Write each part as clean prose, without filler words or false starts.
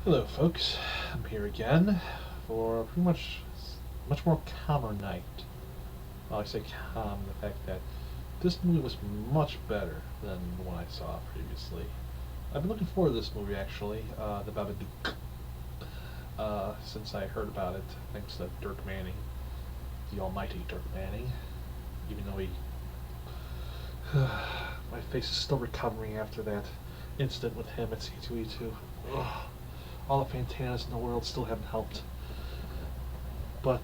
Hello, folks. I'm here again for a pretty much more calmer night. Well, I say calm, the fact that this movie was much better than the one I saw previously. I've been looking forward to this movie actually, the Babadook, since I heard about it, thanks to Dirk Manning, the almighty Dirk Manning. Even though he, my face is still recovering after that incident with him at C2E2. Ugh. All the Fantanas in the world still haven't helped. But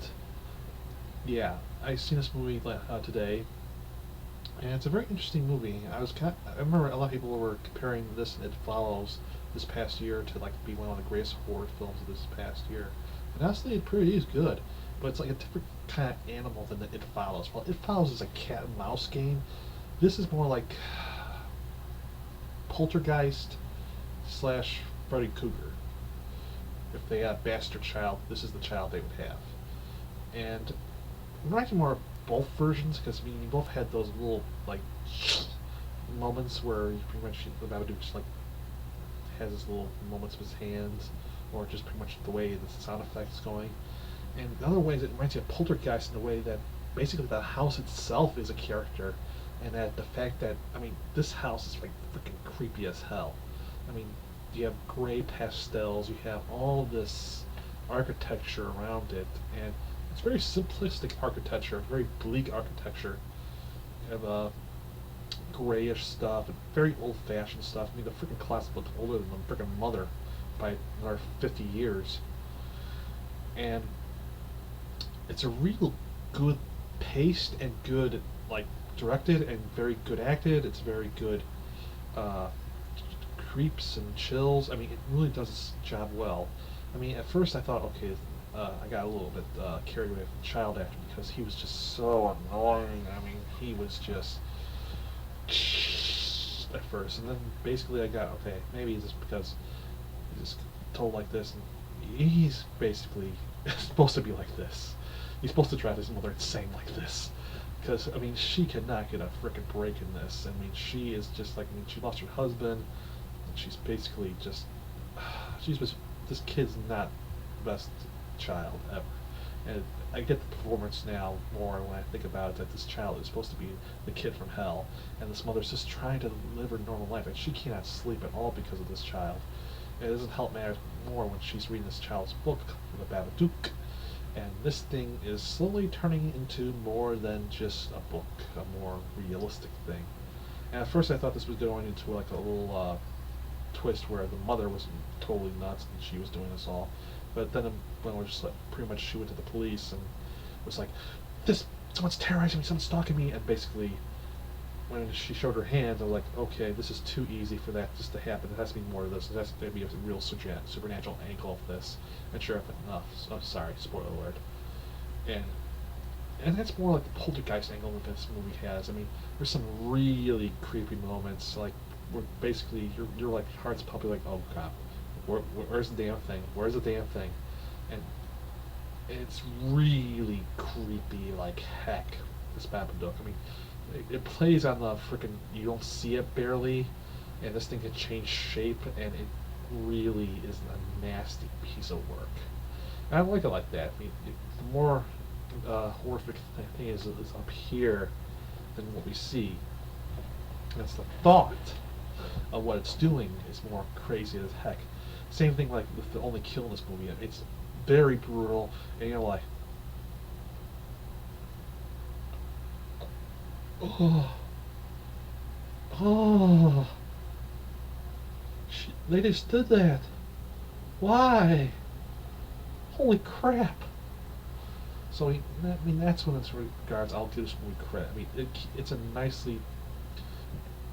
yeah, I seen this movie today, and it's a very interesting movie. I remember a lot of people were comparing this and It Follows this past year to like be one of the greatest horror films of this past year. And honestly, it pretty is good, but it's like a different kind of animal than the It Follows. Well, It Follows is a cat and mouse game. This is more like Poltergeist slash Freddy Krueger. If they had a bastard child, this is the child they would have. And I'm liking more both versions because I mean you both had those little like moments where you pretty much the Babadook just like has his little moments with his hands, or just pretty much the way the sound effects going. And in other ways, it reminds you of Poltergeist in the way that basically the house itself is a character, and that the fact that I mean this house is like freaking creepy as hell. I mean, you have gray pastels, you have all this architecture around it, and it's very simplistic architecture, very bleak architecture. You have grayish stuff, and very old-fashioned stuff. I mean, the freaking closet looked older than the freaking mother by another 50 years. And it's a real good paced and good, like, directed and very good acted. It's very good uh, creeps and chills. I mean, it really does its job well. I mean, at first I thought, okay, I got a little bit carried away with the child actor because he was just so annoying. I mean, he was just at first, and then basically I got okay, maybe it's just because he's just told like this, and he's basically supposed to be like this. He's supposed to drive his mother insane like this. Because I mean, she cannot get a frickin' break in this. I mean, she is just like I mean, she lost her husband, and she's basically just she's just this kid's not the best child ever. And I get the performance now more when I think about it that this child is supposed to be the kid from hell, and this mother's just trying to live her normal life, and she cannot sleep at all because of this child. And it doesn't help matters more when she's reading this child's book, The Babadook, and this thing is slowly turning into more than just a book, a more realistic thing. And at first I thought this was going into like a little twist where the mother was totally nuts and she was doing this all. But then when it was just like pretty much she went to the police and was like, "This someone's terrorizing me, someone's stalking me," and basically when she showed her hands, I was like, okay, this is too easy for that just to happen. There has to be more to this. There has to be a real supernatural angle of this. And sure enough, oh, sorry, spoiler alert. And and that's more like the poltergeist angle that this movie has. I mean, there's some really creepy moments, like where basically your like heart's pumping, like, oh god, where's the damn thing? Where's the damn thing? And it's really creepy, like heck. This Babadook. I mean, it plays on the freaking. You don't see it barely, and this thing can change shape, and it really is a nasty piece of work. And I like it like that. I mean, the more horrific thing is up here than what we see. And it's the thought of what it's doing is more crazy as heck. Same thing like with the only kill in this movie. It's very brutal, and you're like, oh, oh, they just did that. Why? Holy crap! So I mean, that's when it's regards. I'll give this movie credit. I mean, it's a nicely.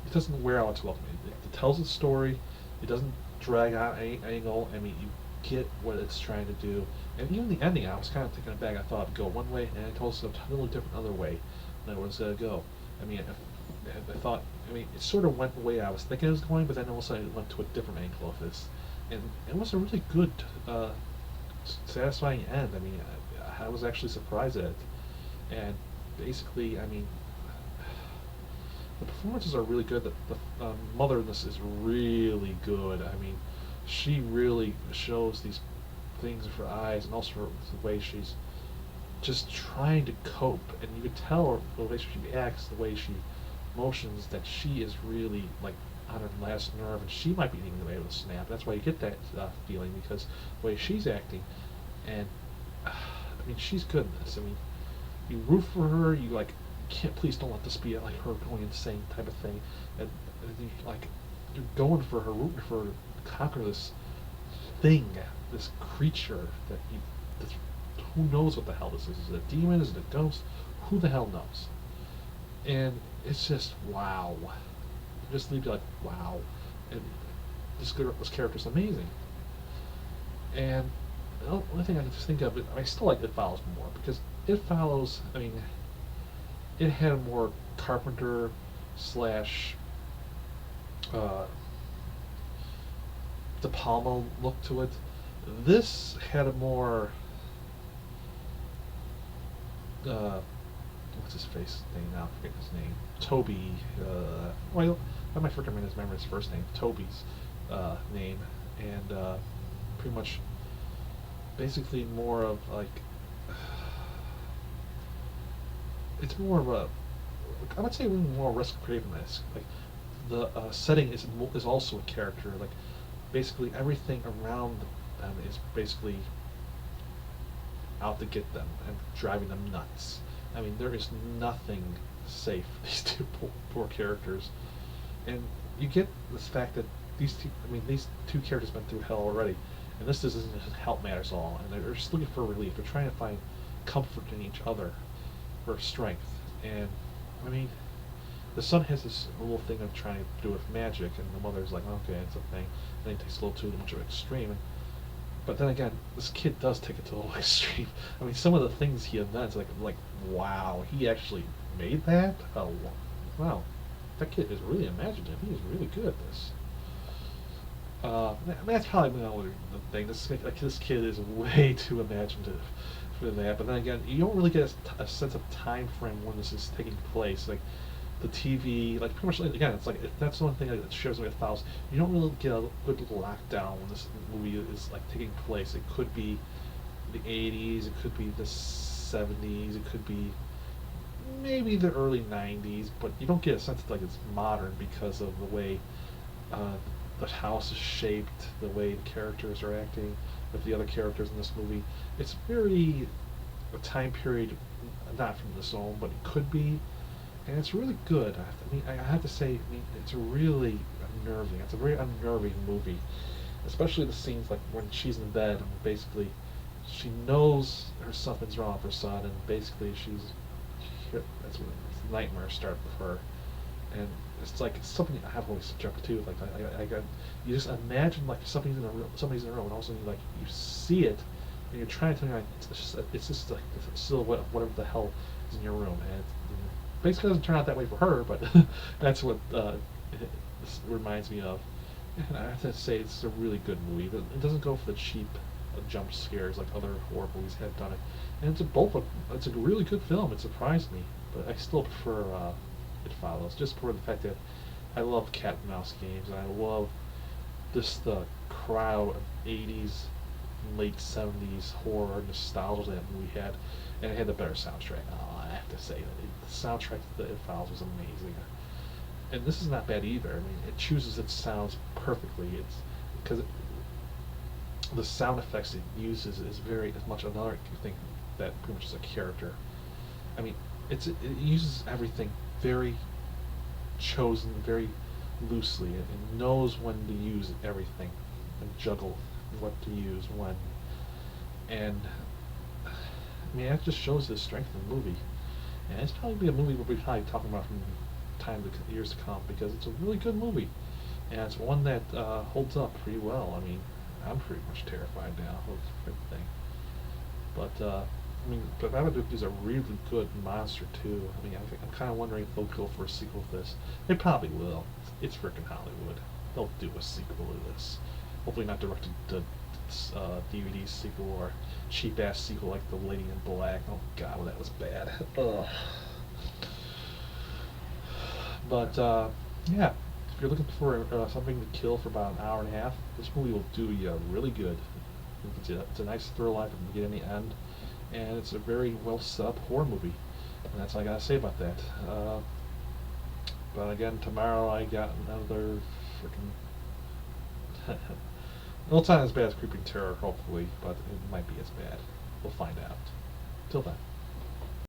It doesn't wear out its welcome. It tells its story. It doesn't drag out any angle. I mean, you get what it's trying to do. And even the ending, I was kind of taken aback. I thought it'd go one way, and it told us a totally different other way than it was going to go. I mean, I thought, I mean, it sort of went the way I was thinking it was going, but then all of a sudden it went to a different angle of this. And it was a really good, satisfying end. I mean, I was actually surprised at it. And basically, I mean, the performances are really good. The mother in this is really good. I mean, she really shows these things with her eyes, and also the way she's just trying to cope, and you can tell the way she acts, the way she motions, that she is really like on her last nerve, and she might be even able to snap. That's why you get that feeling, because the way she's acting, and I mean, she's good in this. I mean, you root for her. You like, can't, please don't let this be like her going insane type of thing, and you like, you're going for her, rooting for her to conquer this thing, this creature that you, this, who knows what the hell this is? Is it a demon? Is it a ghost? Who the hell knows? And it's just wow. It just leaves you like wow, and this character's amazing. And the only thing I can just think of, I still like It Follows more, because It Follows, I mean, it had a more Carpenter slash uh, De Palma look to it. This had a more uh, what's his face name now? I forget his name. Toby. Well, I might forget his first name. Toby's name, and pretty much, basically more of like, it's more of a, I would say more risk cravenness. Like the setting is also a character. Like basically everything around them is basically out to get them and driving them nuts. I mean, there is nothing safe for these poor characters, and you get this fact that these two characters have been through hell already, and this doesn't help matters at all, and they're just looking for relief. They're trying to find comfort in each other for strength, and I mean, the son has this little thing of trying to do it with magic, and the mother's like, okay, it's a thing, and he takes a little too much of an extreme. But then again, this kid does take it to a little extreme. I mean, some of the things he invents, like wow, he actually made that? Oh, wow, that kid is really imaginative. He is really good at this. I mean, that's probably another thing. This kid is way too imaginative for that. But then again, you don't really get a sense of time frame when this is taking place. Like the TV, like pretty much, again, it's like that's the one thing that shares with files. You don't really get a good lockdown when this movie is like taking place. It could be the 80s, it could be the 70s, it could be maybe the early 90s, but you don't get a sense of like it's modern because of the way uh, the house is shaped, the way the characters are acting with the other characters in this movie. It's very a time period not from this zone, but it could be, and it's really good. I have to say, I mean, it's really unnerving. It's a very unnerving movie, especially the scenes like when she's in bed and basically she knows something's wrong with her son, and basically that's when nightmares start with her, and it's like it's something I have always subjected to. Like I got, you just imagine like somebody's in a room, and all of a sudden you see it, and you're trying to tell me like, it's just like a silhouette of whatever the hell is in your room, and it basically doesn't turn out that way for her, but that's what this reminds me of. And I have to say, it's a really good movie. It doesn't go for the cheap jump scares like other horror movies have done it, and it's a really good film. It surprised me, but I still prefer It Follows, just for the fact that I love cat and mouse games, and I love the crowd of 80s and late 70s horror nostalgia that movie had, and it had the better soundtrack. Oh, I have to say that the soundtrack to It Follows was amazing, and this is not bad either. I mean, it chooses its sounds perfectly. It's because the sound effects it uses is very much another thing that pretty much is a character. I mean, it uses everything very chosen, very loosely, and knows when to use everything and juggle what to use when. And I mean, that just shows the strength of the movie. And it's probably be a movie we'll be probably talking about from years to come, because it's a really good movie, and it's one that holds up pretty well. I mean, I'm pretty much terrified now of everything. But I mean, but Babadook is a really good monster too. I mean, I'm kind of wondering if they'll go for a sequel to this. They probably will. It's freaking Hollywood. They'll do a sequel to this. Hopefully not directed to DVD sequel or cheap ass sequel like The Lady in Black. Oh God, well, that was bad. Ugh. But yeah, if you're looking for something to kill for about an hour and a half, this movie will do you really good. It's a nice thrill line from the beginning to the end, and it's a very well set up horror movie. And that's all I gotta say about that. But again, tomorrow I got another freaking. Well, it's not as bad as Creeping Terror, hopefully, but it might be as bad. We'll find out. Till then.